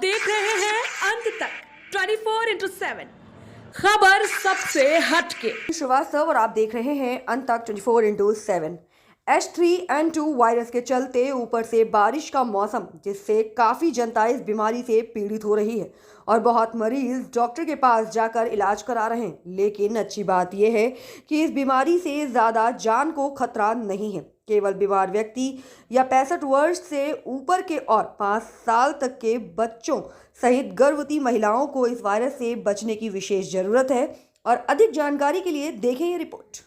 देख रहे हैं अंत तक 24/7 खबर सबसे हटके। श्रीवास्तव और आप देख रहे हैं अंत तक 24/7। H3N2 वायरस के चलते ऊपर से बारिश का मौसम, जिससे काफ़ी जनता इस बीमारी से पीड़ित हो रही है और बहुत मरीज डॉक्टर के पास जाकर इलाज करा रहे हैं। लेकिन अच्छी बात यह है कि इस बीमारी से ज़्यादा जान को खतरा नहीं है। केवल बीमार व्यक्ति या 65 वर्ष से ऊपर के और 5 साल तक के बच्चों सहित गर्भवती महिलाओं को इस वायरस से बचने की विशेष ज़रूरत है। और अधिक जानकारी के लिए देखें ये रिपोर्ट।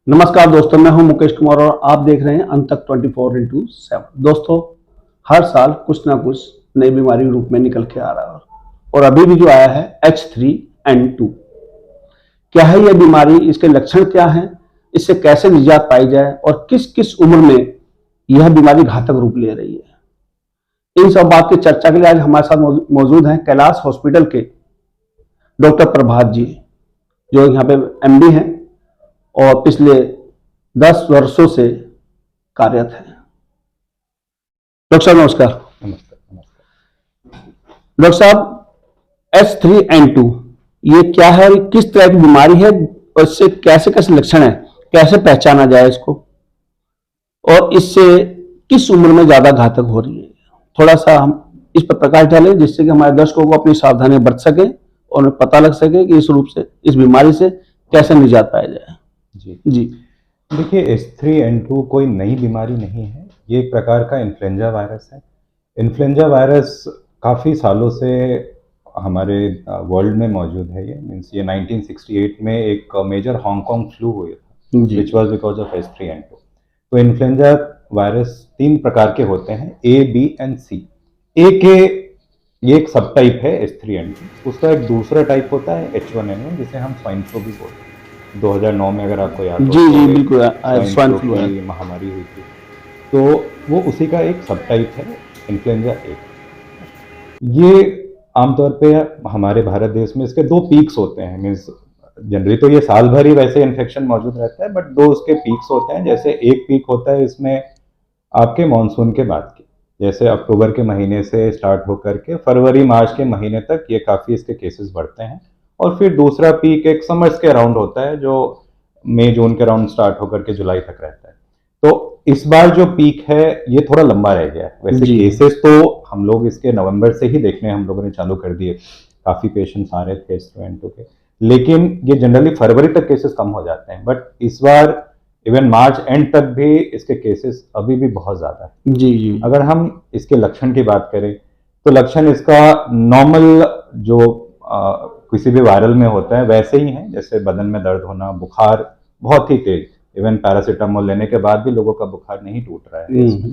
नमस्कार दोस्तों, मैं हूं मुकेश कुमार और आप देख रहे हैं अंत तक 24/7। दोस्तों, हर साल कुछ ना कुछ नई बीमारी रूप में निकल के आ रहा है और अभी भी जो आया है H3N2। क्या है यह बीमारी, इसके लक्षण क्या हैं, इससे कैसे निजात पाई जाए और किस किस उम्र में यह बीमारी घातक रूप ले रही है, इन सब बात की चर्चा के लिए आज हमारे साथ मौजूद हैं कैलाश हॉस्पिटल के डॉक्टर प्रभात जी, जो यहाँ पे MD हैं और पिछले 10 वर्षों से कार्यरत है। डॉक्टर साहब नमस्कार। डॉक्टर साहब, H3N2 ये क्या है, किस तरह की बीमारी है और इससे कैसे कैसे लक्षण है, कैसे पहचाना जाए इसको और इससे किस उम्र में ज्यादा घातक हो रही है, थोड़ा सा हम इस पर प्रकाश डालें जिससे कि हमारे दर्शकों को अपनी सावधानी बरत सके और उन्हें पता लग सके कि इस रूप से इस बीमारी से कैसे निजात पाया जाए। जी देखिए, H3N2 कोई नई बीमारी नहीं है। ये एक प्रकार का इन्फ्लुएंजा वायरस है। इन्फ्लुएंजा वायरस काफ़ी सालों से हमारे वर्ल्ड में मौजूद है। ये 1968 में एक मेजर हांगकांग फ्लू हुआ था, which was because of H3N2। तो इन्फ्लुएंजा वायरस 3 प्रकार के होते हैं, A, B and C। A के ये एक सब टाइप है H3N2। उसका एक दूसरा टाइप होता है H1N1, जिसे हम स्वाइन फ्लू भी बोलते हैं। 2009 में अगर आपको याद हो, जी बिल्कुल, स्वाइन फ्लू की महामारी हुई थी, तो वो उसी का एक सब टाइप है इन्फ्लुएंजा A। ये आमतौर पे हमारे भारत देश में इसके 2 पीक्स होते हैं। मीन्स जनरली तो ये साल भर ही वैसे इन्फेक्शन मौजूद रहता है, बट 2 उसके पीक्स होते हैं। जैसे एक पीक होता है इसमें आपके मानसून के बाद की, जैसे अक्टूबर के महीने से स्टार्ट होकर के फरवरी मार्च के महीने तक ये काफ़ी इसके केसेस बढ़ते हैं। और फिर दूसरा पीक एक समर्स के अराउंड होता है, जो मई जून के अराउंड स्टार्ट होकर के जुलाई तक रहता है। तो इस बार जो पीक है ये थोड़ा लंबा रह गया है। वैसे केसेस तो हम लोग इसके नवंबर से ही देखने हम लोगों ने चालू कर दिए, काफ़ी पेशेंट्स आ रहे थे H3N2 के, लेकिन ये जनरली फरवरी तक केसेस कम हो जाते हैं। बट इस बार इवन मार्च एंड तक भी इसके केसेस अभी भी बहुत ज़्यादा है। जी। अगर हम इसके लक्षण की बात करें तो लक्षण इसका नॉर्मल जो किसी भी वायरल में होता है वैसे ही है, जैसे बदन में दर्द होना, बुखार बहुत ही तेज, इवन पैरासीटामोल लेने के बाद भी लोगों का बुखार नहीं टूट रहा है।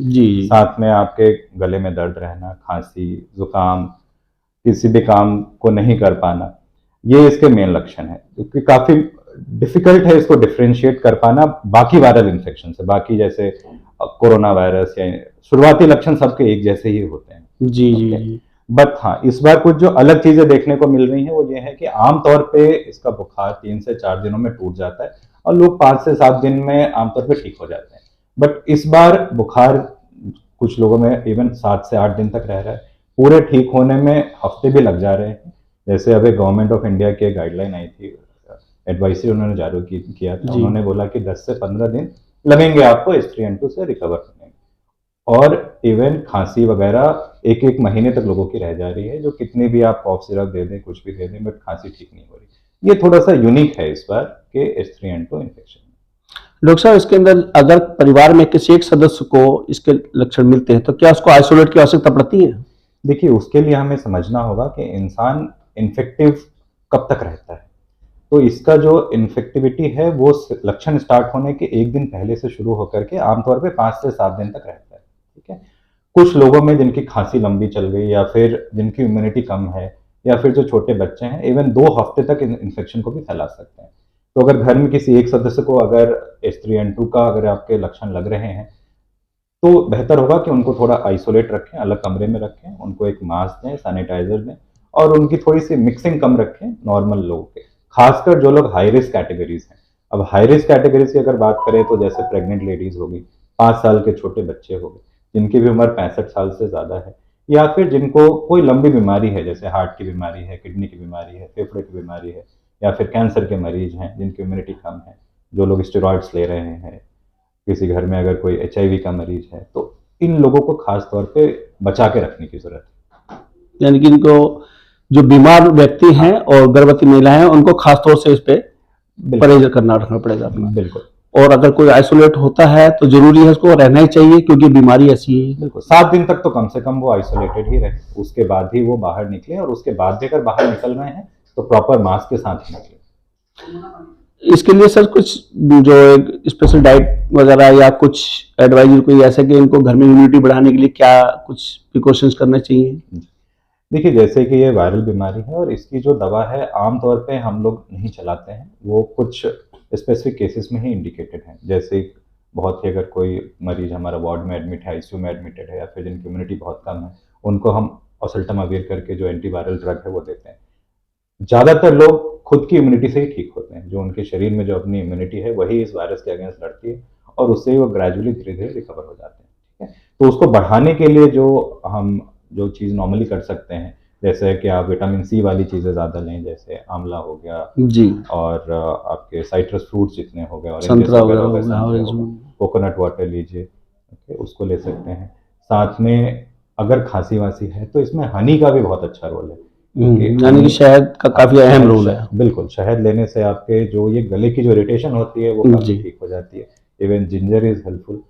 जी। साथ में आपके गले में दर्द रहना, खांसी, जुकाम, किसी भी काम को नहीं कर पाना, ये इसके मेन लक्षण है। क्योंकि काफी डिफिकल्ट है इसको डिफ्रेंशिएट कर पाना बाकी वायरल इन्फेक्शन से। बाकी जैसे कोरोना वायरस या शुरुआती लक्षण सबके एक जैसे ही होते हैं। जी। बट हाँ, इस बार कुछ जो अलग चीजें देखने को मिल रही हैं वो ये है कि आमतौर पे इसका बुखार 3 से 4 दिनों में टूट जाता है और लोग 5 से 7 दिन में आमतौर पे ठीक हो जाते हैं। बट इस बार बुखार कुछ लोगों में इवन 7 से 8 दिन तक रह रहा है। पूरे ठीक होने में हफ्ते भी लग जा रहे हैं। जैसे अभी गवर्नमेंट ऑफ इंडिया की गाइडलाइन आई थी, एडवाइजरी उन्होंने जारी किया था, उन्होंने बोला कि 10 से 15 दिन लगेंगे आपको H3N2 से रिकवर करने में। और इवन खांसी वगैरह 1-1 महीने तक लोगों की रह जा रही है, जो कितनी भी आप कॉफ सिरप दे दें, कुछ भी दे दें, बट खांसी ठीक नहीं हो रही। ये थोड़ा सा यूनिक है इस बार के H3N2 इन्फेक्शन। डॉक्टर साहब, इसके अंदर अगर परिवार में किसी एक सदस्य को इसके लक्षण मिलते हैं तो क्या उसको आइसोलेट की आवश्यकता पड़ती है? देखिए, उसके लिए हमें समझना होगा कि इंसान इन्फेक्टिव कब तक रहता है। तो इसका जो इन्फेक्टिविटी है वो लक्षण स्टार्ट होने के 1 दिन पहले से शुरू होकर के आमतौर पे 5 से 7 दिन तक रहता है। ठीक है। कुछ लोगों में जिनकी खांसी लंबी चल गई या फिर जिनकी इम्यूनिटी कम है या फिर जो छोटे बच्चे हैं, इवन 2 हफ्ते तक इन्फेक्शन को भी फैला सकते हैं। तो अगर घर में किसी एक सदस्य को अगर H3N2 का अगर आपके लक्षण लग रहे हैं तो बेहतर होगा कि उनको थोड़ा आइसोलेट रखें, अलग कमरे में रखें, उनको एक मास्क दें, सैनिटाइजर दें और उनकी थोड़ी सी मिक्सिंग कम रखें नॉर्मल लोगों के, खासकर जो लोग हाई रिस्क कैटेगरीज हैं। अब हाई रिस्क कैटेगरीज की अगर बात करें तो जैसे प्रेग्नेंट लेडीज हो गई, 5 साल के छोटे बच्चे हो गए, जिनकी भी उम्र 65 साल से ज़्यादा है, या फिर जिनको कोई लंबी बीमारी है, जैसे हार्ट की बीमारी है, किडनी की बीमारी है, फेफड़े की बीमारी है, या फिर कैंसर के मरीज हैं जिनकी इम्यूनिटी कम है, जो लोग स्टेरॉइड्स ले रहे हैं, किसी घर में अगर कोई HIV का मरीज है, तो इन लोगों को खास तौर पे बचा के रखने की ज़रूरत है। यानी कि इनको जो बीमार व्यक्ति हैं और गर्भवती महिलाएं हैं उनको खास तौर से इस पे परहेज करना रखना पड़ेगा अपना। बिल्कुल और अगर कोई आइसोलेट होता है तो जरूरी है उसको रहना ही चाहिए, क्योंकि बीमारी ऐसी है। बिल्कुल 7 दिन तक तो कम से कम वो आइसोलेटेड ही रहे, उसके बाद ही वो बाहर निकले, और उसके बाद भी अगर बाहर निकल रहे हैं तो प्रॉपर मास्क के साथ ही निकले। इसके लिए सर कुछ जो एक स्पेशल डाइट वगैरह या कुछ एडवाइजर कोई ऐसा कि इनको घर में इम्यूनिटी बढ़ाने के लिए क्या कुछ प्रिकॉशंस करने चाहिए? देखिए, जैसे कि ये वायरल बीमारी है और इसकी जो दवा है आमतौर पे हम लोग नहीं चलाते हैं, वो कुछ स्पेसिफिक केसेस में ही इंडिकेटेड है। जैसे बहुत ही अगर कोई मरीज हमारा वार्ड में एडमिट है, ICU में एडमिटेड है, या फिर जिनकी इम्यूनिटी बहुत कम है, उनको हम ओसेल्टामावीर करके जो एंटीवायरल ड्रग है वो देते हैं। ज़्यादातर लोग खुद की इम्यूनिटी से ही ठीक होते हैं, जो उनके शरीर में जो अपनी इम्यूनिटी है वही इस वायरस के अगेंस्ट लड़ती है, और उससे ही वो ग्रेजुअली धीरे धीरे रिकवर हो जाते हैं। ठीक है, तो उसको बढ़ाने के लिए जो चीज़ नॉर्मली कर सकते हैं, जैसे कि आप विटामिन C वाली चीज़ें ज़्यादा लें, जैसे आंवला हो गया जी, और आपके साइट्रस फ्रूट्स जितने हो गए, संतरा वगैरह हो गया, कोकोनट वाटर लीजिए, ओके, उसको ले सकते हैं। साथ में अगर खांसी वासी है तो इसमें हनी का भी बहुत अच्छा रोल है, यानी कि शहद का काफी अहम रोल है। बिल्कुल, शहद लेने से आपके जो ये गले की जो इरिटेशन होती है वो काफी ठीक हो जाती है। Even ginger is helpful.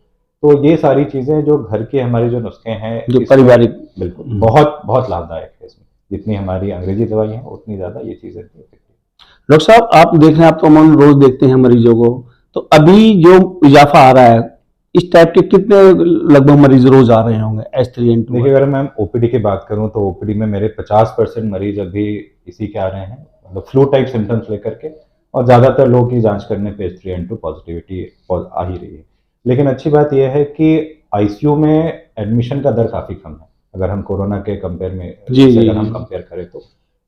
तो ये सारी चीजें जो घर के हमारे जो नुस्खे हैं, जो पारिवारिक, बिल्कुल बहुत बहुत लाभदायक है। इसमें जितनी हमारी अंग्रेजी दवाई है उतनी ज्यादा ये चीजें। डॉक्टर साहब, आप देख रहे हैं, आप तो अमूमन रोज देखते हैं मरीजों को, तो अभी जो इजाफा आ रहा है इस टाइप के कितने लगभग मरीज रोज आ रहे होंगे H3N2? देखिए, अगर मैं OPD की बात करूं तो OPD में मेरे 50% मरीज अभी इसी के आ रहे हैं, मतलब फ्लू टाइप सिम्टम्स लेकर के, और ज़्यादातर लोगों की जांच करने पे H3N2 पॉजिटिविटी आ ही रही है। लेकिन अच्छी बात यह है कि ICU में एडमिशन का दर काफ़ी कम है, अगर हम कोरोना के कंपेयर में अगर हम कंपेयर करें तो,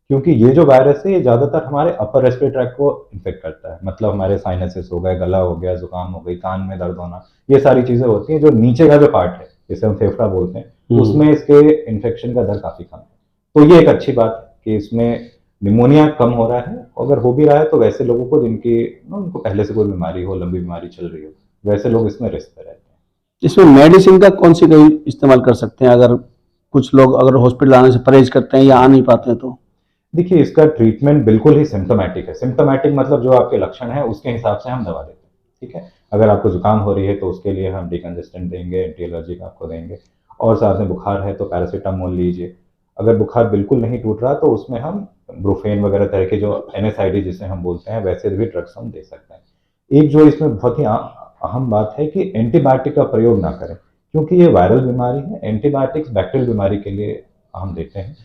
क्योंकि ये जो वायरस है ये ज़्यादातर हमारे अपर रेस्पिरेटरी ट्रैक्ट को इन्फेक्ट करता है। मतलब हमारे साइनसेस हो गए, गला हो गया, जुकाम हो गई, कान में दर्द होना, ये सारी चीज़ें होती हैं। जो नीचे का जो पार्ट है, जिसे हम फेफड़ा बोलते हैं, उसमें इसके इन्फेक्शन का दर काफ़ी कम है। तो ये एक अच्छी बात है कि इसमें निमोनिया कम हो रहा है। अगर हो भी रहा है तो वैसे लोगों को जिनकी उनको पहले से कोई बीमारी हो, लंबी बीमारी चल रही हो, वैसे लोग इसमें रिस्क पे रहते हैं। इसमें मेडिसिन का कौन सी कोई इस्तेमाल कर सकते हैं अगर कुछ लोग अगर हॉस्पिटल आने से परहेज करते हैं या आ नहीं पाते हैं तो? देखिए, इसका ट्रीटमेंट बिल्कुल ही सिम्टोमेटिक है। सिम्टोमेटिक मतलब जो आपके लक्षण है उसके हिसाब से हम दवा देते हैं। ठीक है, अगर आपको जुकाम हो रही है तो उसके लिए हम डिकंजेस्टेंट देंगे, एंटी एलर्जिक आपको देंगे, और साथ में बुखार है तो पैरासीटामोल लीजिए। अगर बुखार बिल्कुल नहीं टूट रहा तो उसमें हम ब्रूफेन वगैरह तरह के जो NSAID जिसे हम बोलते हैं वैसे भी ड्रग्स हम दे सकते हैं। एक जो इसमें बहुत ही अहम बात है कि एंटीबायोटिक का प्रयोग ना करें, क्योंकि ये वायरल बीमारी है। एंटीबायोटिक्स बैक्टीरियल बीमारी के लिए हम देते हैं।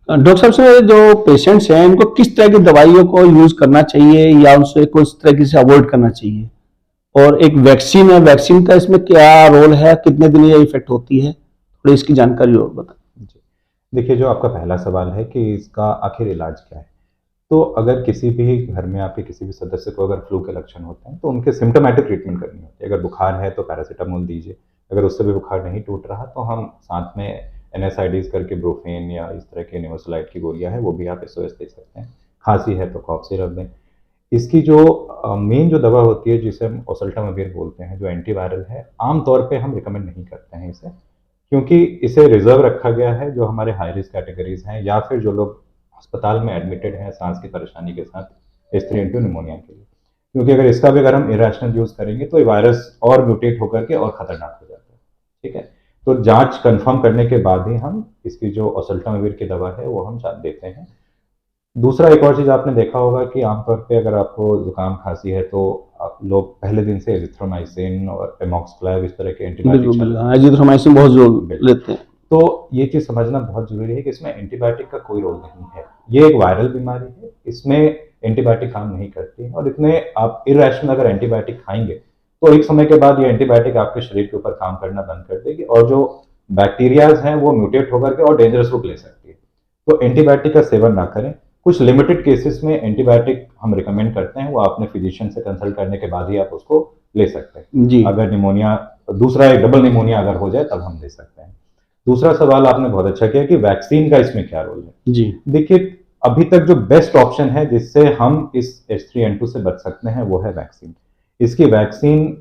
डॉक्टर साहब से जो पेशेंट्स हैं इनको किस तरह की दवाइयों को यूज करना चाहिए या उनसे किस तरीके से अवॉइड करना चाहिए? और एक वैक्सीन है, वैक्सीन का इसमें क्या रोल है, कितने दिन ये इफेक्ट होती है, थोड़ी इसकी जानकारी और बताएं। देखिए, जो आपका पहला सवाल है कि इसका आखिर इलाज क्या है, तो अगर किसी भी घर में आपके किसी भी सदस्य को अगर फ्लू के लक्षण होते हैं तो उनके सिम्टोमेटिक ट्रीटमेंट करनी होती है। अगर बुखार है तो पैरासीटामोल दीजिए, अगर उससे भी बुखार नहीं टूट रहा तो हम साथ में NSAIDs करके ब्रूफेन या इस तरह के निमोसलाइड की गोलियां हैं वो भी आप SOS दे सकते हैं। खांसी है तो कॉफ सिरप दें। इसकी जो मेन जो दवा होती है जिसे हम ओसेल्टामावीर बोलते हैं, जो एंटीवायरल है, आमतौर पे हम रिकमेंड नहीं करते हैं इसे, क्योंकि इसे रिजर्व रखा गया है जो हमारे हाई रिस्क कैटेगरीज हैं या फिर जो लोग अस्पताल में एडमिटेड हैं सांस की परेशानी के साथ H3N2 निमोनिया के लिए। क्योंकि अगर इसका भी अगर हम इरेशनल यूज़ करेंगे तो ये वायरस और म्यूटेट होकर के और खतरनाक हो जाता है। ठीक है, तो जांच कंफर्म करने के बाद ही हम इसकी जो ओसेल्टामावीर की दवा है वो हम देते हैं। दूसरा एक और चीज़ आपने देखा होगा कि आमतौर पे अगर आपको जुकाम खांसी है तो आप लोग पहले दिन से एजिथ्रोमाइसिन और एमॉक्सफ्लिव इस तरह के एंटीबायोटिक एजिथ्रोमाइसिन बहुत जरूर लेते हैं। तो ये चीज़ समझना बहुत जरूरी है कि इसमें एंटीबायोटिक का कोई रोल नहीं है। ये एक वायरल बीमारी है, इसमें एंटीबायोटिक काम नहीं करती, और इतने आप इरेशनल अगर एंटीबायोटिक खाएंगे तो एक समय के बाद ये एंटीबायोटिक आपके शरीर के ऊपर काम करना बंद कर देगी और जो बैक्टीरियाज हैं वो म्यूटेट होकर के और डेंजरस रूप ले सकती है। तो एंटीबायोटिक का सेवन ना करें। कुछ लिमिटेड केसेस में एंटीबायोटिक हम रिकमेंड करते हैं, वो आपने फिजिशियन से कंसल्ट करने के बाद ही आप उसको ले सकते हैं। जी। अगर निमोनिया दूसरा एक डबल निमोनिया अगर हो जाए तब हम दे सकते हैं। दूसरा सवाल आपने बहुत अच्छा किया कि वैक्सीन का इसमें क्या रोल है। जी। देखिए, अभी तक जो बेस्ट ऑप्शन है जिससे हम इस H3N2 से बच सकते हैं वो है वैक्सीन। इसकी वैक्सीन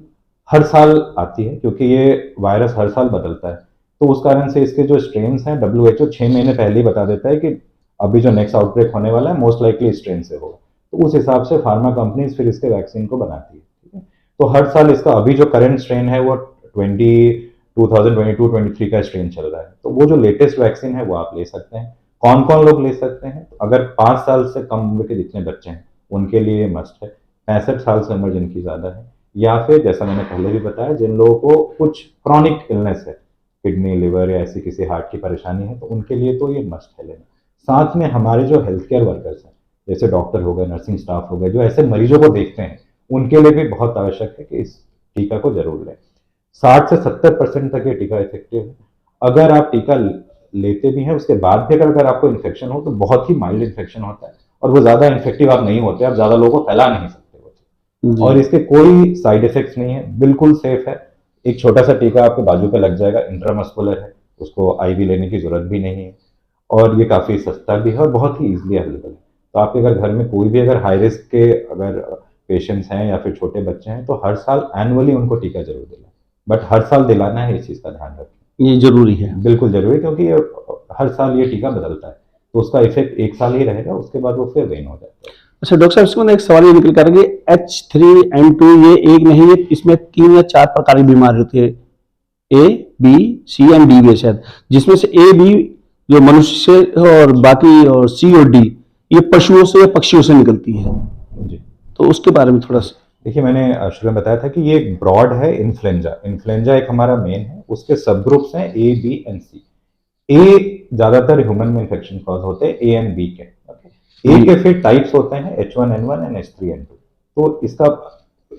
हर साल आती है क्योंकि ये वायरस हर साल बदलता है, तो उस कारण से इसके जो स्ट्रेन्स हैं WHO 6 महीने पहले ही बता देता है कि अभी जो नेक्स्ट आउटब्रेक होने वाला है मोस्ट लाइकली इस स्ट्रेन से होगा, तो उस हिसाब से फार्मा कंपनीज फिर इसके वैक्सीन को बनाती है। ठीक है, तो हर साल इसका अभी जो करंट स्ट्रेन है वो 2022-23 का स्ट्रेन चल रहा है, तो वो जो लेटेस्ट वैक्सीन है वो आप ले सकते हैं। कौन कौन लोग ले सकते हैं? अगर 5 साल से कम उम्र के जितने बच्चे हैं उनके लिए मस्ट है, 65 साल से उम्र जिनकी ज़्यादा है, या फिर जैसा मैंने पहले भी बताया जिन लोगों को कुछ क्रॉनिक इलनेस है, किडनी, लिवर या ऐसी किसी हार्ट की परेशानी है, तो उनके लिए तो ये मस्ट है लेना। साथ में हमारे जो हेल्थ केयर वर्कर्स हैं, जैसे डॉक्टर हो गए, नर्सिंग स्टाफ हो गए, जो ऐसे मरीजों को देखते हैं, उनके लिए भी बहुत आवश्यक है कि इस टीका को जरूर लें। 60 से 70% तक ये टीका इफेक्टिव है। अगर आप टीका लेते भी हैं उसके बाद भी अगर आपको इन्फेक्शन हो तो बहुत ही माइल्ड इन्फेक्शन होता है और वो ज़्यादा इन्फेक्टिव आप नहीं होते, आप ज़्यादा लोगों को फैला नहीं सकते वो, और इसके कोई साइड इफेक्ट्स नहीं है, बिल्कुल सेफ है। एक छोटा सा टीका आपके बाजू पे लग जाएगा, इंट्रामस्कुलर है, उसको आईवी लेने की जरूरत भी नहीं है, और ये काफ़ी सस्ता भी है और बहुत ही ईजिली अवेलेबल है। तो आपके अगर घर में कोई भी अगर हाई रिस्क के अगर पेशेंट्स हैं या फिर छोटे बच्चे हैं तो हर साल एनुअली उनको टीका जरूर दिलाएं, बट हर साल दिलाना है, इस चीज़ का ध्यान रखें। ये जरूरी है, बिल्कुल जरूरी, क्योंकि ये हर साल ये टीका बदलता है, तो उसका इफेक्ट एक साल ही रहेगा, उसके बाद वो फिर वेन हो जाता है। अच्छा डॉक्टर साहब, इसमें एक सवाल ये निकल कर कि H3N2 ये एक नहीं है, इसमें 3 या 4 प्रकार की बीमारी होती है, A, B, C and D भी शायद, जिसमें से A, B जो मनुष्य से और बाकी और C और D ये पशुओं से या पक्षियों से निकलती है जी, तो उसके बारे में थोड़ा सा। देखिए, मैंने शुरू में बताया था कि ये एक ब्रॉड है इन्फ्लुएंजा। इन्फ्लुएंजा एक हमारा मेन है, उसके सब ग्रुप्स हैं A, B and C। A ज्यादातर ह्यूमन में इन्फेक्शन कॉज होते हैं, A एंड B के। A के फिर टाइप्स होते हैं H1N1 एंड H3N2, तो इसका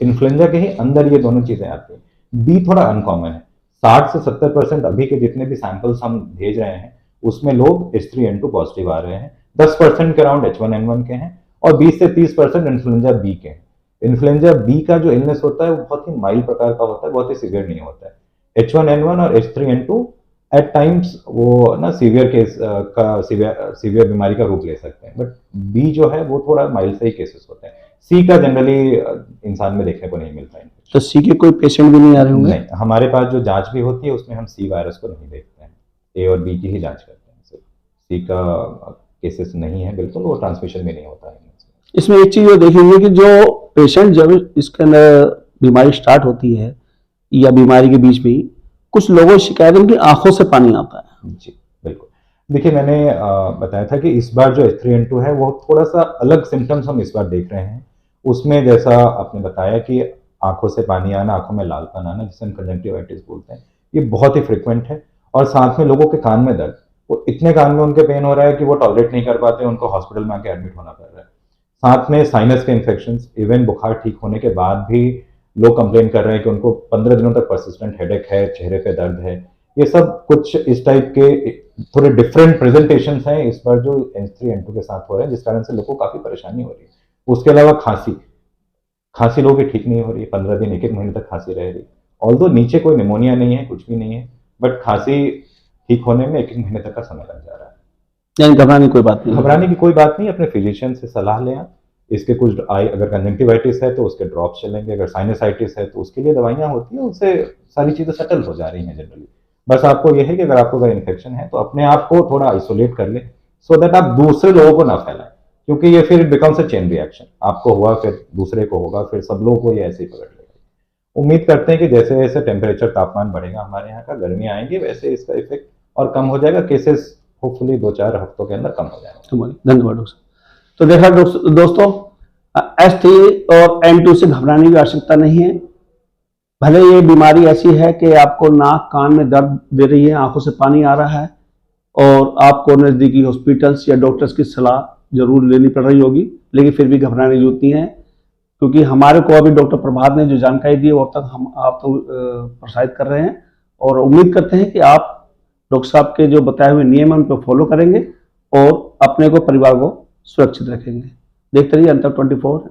इन्फ्लुएंजा के ही अंदर ये दोनों चीजें आती हैं। B थोड़ा अनकॉमन है, 60 से 70% अभी के जितने भी सैंपल्स हम भेज रहे हैं उसमें लोग H3N2 पॉजिटिव आ रहे हैं, 10% के अराउंड H1N1 के हैं और 20 से 30% इन्फ्लुएंजा B के हैं। इन्फ्लुएंजा B का जो इलनेस होता है वो बहुत ही माइल्ड प्रकार का होता है, बहुत ही सीवियर नहीं होता है। H1N1 और H3N2 एट टाइम्स वो ना सीवियर केस का सीवियर बीमारी का रूप ले सकते हैं, बट B जो है वो थोड़ा माइल्ड से ही केसेस होते हैं। C का जनरली इंसान में देखने को नहीं मिलता है। तो C के कोई पेशेंट भी नहीं आ रहे होंगे? नहीं, हमारे पास जो जांच भी होती है उसमें हम C वायरस को नहीं देखते हैं, A और B की ही जांच करते हैं। C का केसेस नहीं है, बिल्कुल वो ट्रांसमिशन भी नहीं होता है। इसमें एक चीज देखेंगे कि जो पेशेंट जब इसके अंदर बीमारी स्टार्ट होती है या बीमारी के बीच में ही कुछ लोगों की शिकायत उनकी आंखों से पानी आता है। जी बिल्कुल, देखिए मैंने बताया था कि इस बार जो H3N2 है वो थोड़ा सा अलग सिम्टम्स हम इस बार देख रहे हैं। उसमें जैसा आपने बताया कि आंखों से पानी आना, आंखों में लालपन आना, जिसे हम कंजंक्टिवाइटिस बोलते हैं, ये बहुत ही फ्रिक्वेंट है। और साथ में लोगों के कान में दर्द, वो इतने कान में उनके पेन हो रहा है कि वो टॉलरेट नहीं कर पाते, उनको हॉस्पिटल में आके एडमिट होना पड़ रहा है। साथ में साइनस के इन्फेक्शंस, इवन बुखार ठीक होने के बाद भी लोग कंप्लेन कर रहे हैं कि उनको 15 दिनों तक परसिस्टेंट हेडेक है, चेहरे पे दर्द है। ये सब कुछ इस टाइप के थोड़े डिफरेंट प्रेजेंटेशंस हैं इस बार जो H3N2 के साथ हो रहे हैं, जिस कारण से लोगों को काफी परेशानी हो रही है। उसके अलावा खांसी लोगों की ठीक नहीं हो रही, 15 दिन 1-1 महीने तक खांसी रह रही। ऑल्दो नीचे कोई निमोनिया नहीं है, कुछ भी नहीं है, बट खांसी ठीक होने में 1-1 महीने तक का समय लग जा रहा है। यानी घबराने की कोई बात नहीं, घबराने की कोई बात नहीं, अपने फिजिशियन से सलाह लें आप। इसके कुछ अगर कंजंक्टिवाइटिस है तो उसके ड्रॉप्स चलेंगे, अगर साइनसाइटिस है तो उसके लिए दवाइयां होती हैं, उससे सारी चीजें सेटल हो जा रही हैं जनरली। बस आपको यह है कि अगर आपको अगर इन्फेक्शन है तो अपने आप को थोड़ा आइसोलेट कर ले, सो दैट आप दूसरे लोगों को ना फैलाएं, क्योंकि ये फिर बिकम्स अ चेन रिएक्शन। आपको हुआ फिर दूसरे को होगा, फिर सब लोगों को ये ऐसे ही पकड़ लेगा। उम्मीद करते हैं कि जैसे जैसे टेम्परेचर तापमान बढ़ेगा हमारे यहाँ का, गर्मी आएंगी, वैसे इसका इफेक्ट और कम हो जाएगा। केसेस होपफुली 2-4 हफ्तों के अंदर कम हो जाएगा। धन्यवाद डॉक्टर। तो देखा दोस्तों, H3 और N2 से घबराने की आवश्यकता नहीं है। भले ये बीमारी ऐसी है कि आपको नाक कान में दर्द दे रही है, आंखों से पानी आ रहा है और आपको नज़दीकी हॉस्पिटल्स या डॉक्टर्स की सलाह जरूर लेनी पड़ रही होगी, लेकिन फिर भी घबराने की जरूरत नहीं है, क्योंकि हमारे को अभी डॉक्टर प्रभात ने जो जानकारी दी वो अब तक हम आप तो प्रसारित कर रहे हैं, और उम्मीद करते हैं कि आप डॉक्टर साहब के जो बताए हुए नियम है उन पर फॉलो करेंगे और अपने को, परिवार को सुरक्षित रखेंगे। देखते रहिए अंतक 24।